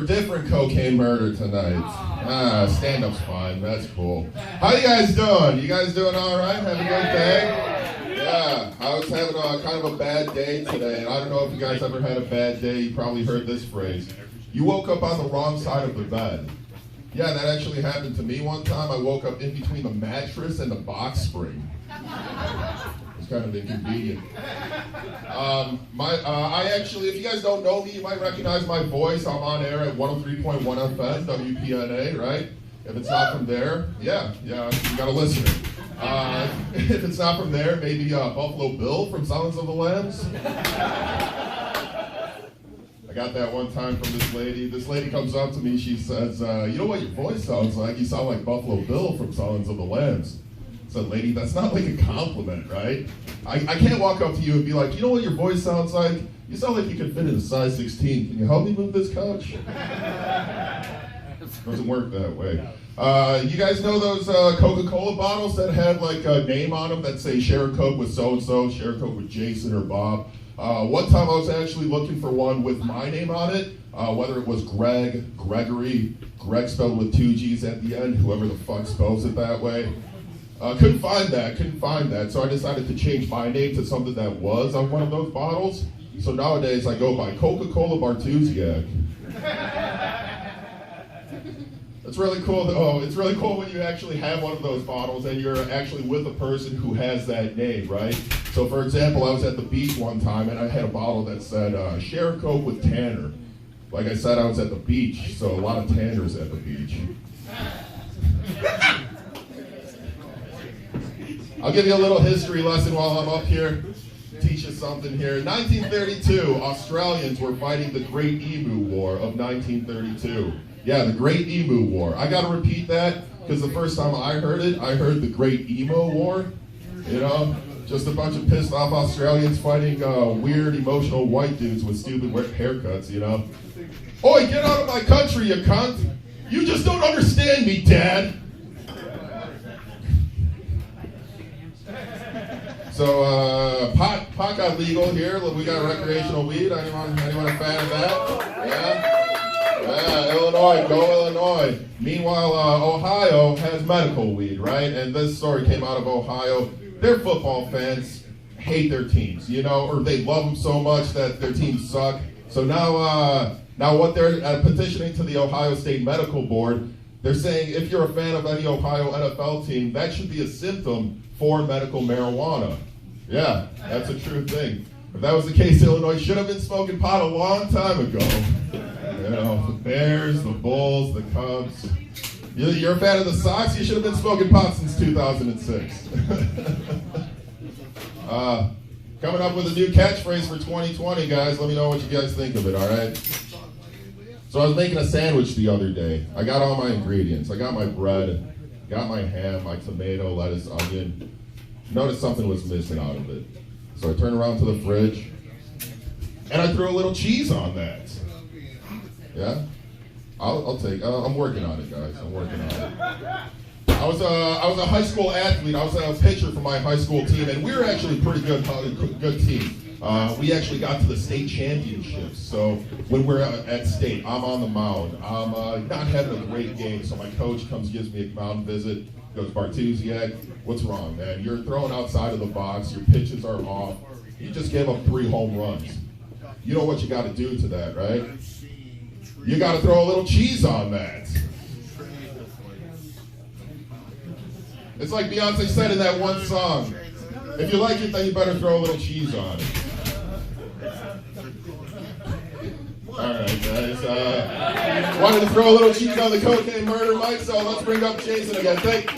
a different cocaine murder tonight. Stand-up's fine. That's cool. How you guys doing? You guys doing all right? Having a good day? Yeah, I was having kind of a bad day today, and I don't know if you guys ever had a bad day. You probably heard this phrase. You woke up on the wrong side of the bed. Yeah, that actually happened to me one time. I woke up in between the mattress and the box spring. It's kind of inconvenient. I actually, if you guys don't know me, you might recognize my voice. I'm on air at 103.1 FM, WPNA, right? If it's not from there, yeah, you got a listener. If it's not from there, maybe Buffalo Bill from Silence of the Lambs. I got that one time from this lady. This lady comes up to me, she says, you know what your voice sounds like? You sound like Buffalo Bill from Silence of the Lambs. I said, lady, that's not like a compliment, right? I can't walk up to you and be like, you know what your voice sounds like? You sound like you could fit in a size 16. Can you help me move this couch? Doesn't work that way. You guys know those Coca-Cola bottles that have like a name on them that say share a Coke with so-and-so, share a Coke with Jason or Bob? One time I was actually looking for one with my name on it, whether it was Greg, Gregory, Greg spelled with 2 G's at the end, whoever the fuck spells it that way. Couldn't find that, so I decided to change my name to something that was on one of those bottles. So nowadays I go by Coca-Cola Bartusiak. It's really cool. It's really cool when you actually have one of those bottles and you're actually with a person who has that name, right? So for example, I was at the beach one time and I had a bottle that said, share a Coke with Tanner. Like I said, I was at the beach, so a lot of Tanners at the beach. I'll give you a little history lesson while I'm up here. Teach you something here. In 1932, Australians were fighting the Great Emu War of 1932. Yeah, the Great Emu War. I gotta repeat that, because the first time I heard it, I heard the Great Emo War. You know, just a bunch of pissed off Australians fighting weird, emotional white dudes with stupid haircuts, you know. Oi, get out of my country, you cunt! You just don't understand me, Dad! So, pot got legal here. Look, we got recreational weed. Anyone a fan of that? Yeah, Illinois, go Illinois. Meanwhile, Ohio has medical weed, right? And this story came out of Ohio. Their football fans hate their teams, you know, or they love them so much that their teams suck. So now what they're petitioning to the Ohio State Medical Board, they're saying if you're a fan of any Ohio NFL team, that should be a symptom for medical marijuana. Yeah, that's a true thing. If that was the case, Illinois should have been smoking pot a long time ago. You know, the Bears, the Bulls, the Cubs. You're a fan of the Sox? You should have been smoking pot since 2006. Coming up with a new catchphrase for 2020, guys. Let me know what you guys think of it, all right? So I was making a sandwich the other day. I got all my ingredients. I got my bread, got my ham, my tomato, lettuce, onion. Noticed something was missing out of it. So I turned around to the fridge, and I threw a little cheese on that. Yeah? I'll take, I'm working on it, guys. I'm working on it. I was a high school athlete. I was a pitcher for my high school team, and we were actually a pretty good team. We actually got to the state championships. So when we're at state, I'm on the mound. I'm not having a great game, so my coach comes, gives me a mound visit. Goes, Bartusiak, what's wrong, man? You're throwing outside of the box. Your pitches are off. You just gave up 3 home runs. You know what you got to do to that, right? You got to throw a little cheese on that. It's like Beyonce said in that one song. If you like it, then you better throw a little cheese on it. All right, guys. Wanted to throw a little cheese on the cocaine murder, Mike, so let's bring up Jason again. Thank you.